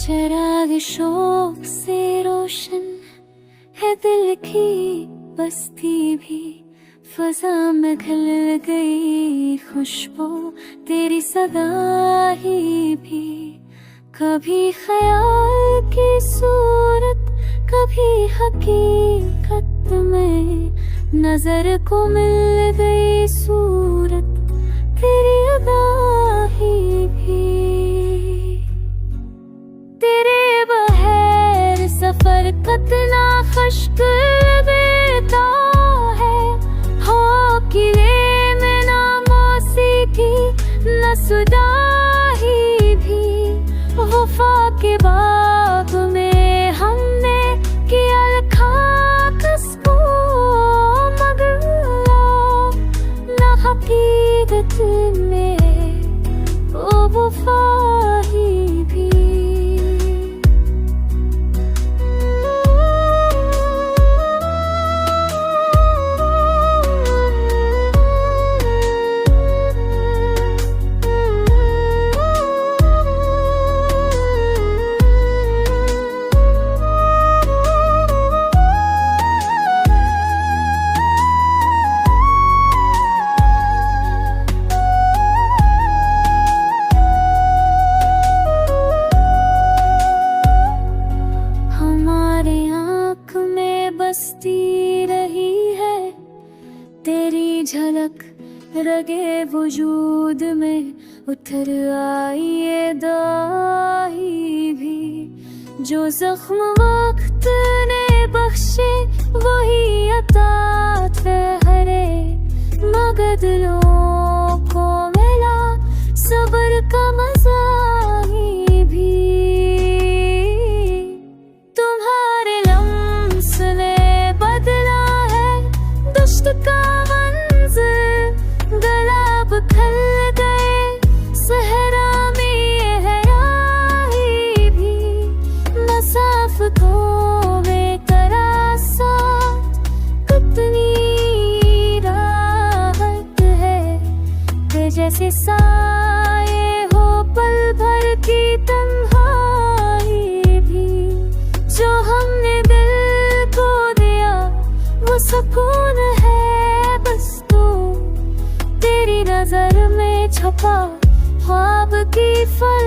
चिराग शौक से रोशन है दिल की बस्ती भी, फजा में खिल गई खुशबू तेरी सगाई भी। कभी ख्याल की सूरत, कभी हकीकत में नजर को मिल गई सूरत तेरी अदाही भी। तेरे बगैर सफर कतना खश्क बेता है, हो किले में ना मौसीकी न सुदाही भी। वफा के बाग में हमने किया लिखा कसको, मगर ना हकीकत में ओ वफा ही भी। बसती रही है तेरी झलक, रगे वजूद में उतर आई ये दाही भी। जो जख्म वक्त ने बख्शे वही अता ठहरे, मगर दिलों को मिला सब्र का मजा ही भी। तुम्हारे लम्स ने बदला है दश्त का मंज़र, गुलाब खिल गए सहरा में ये है राही भी। मसाफ़तों में तरासा कितनी राहत है, कि जैसे साए हो पल भर की तन्हाई भी। जो हमने दिल को दिया वो सुकून है बस तू, तेरी नजर में छुपा ख्वाब की फल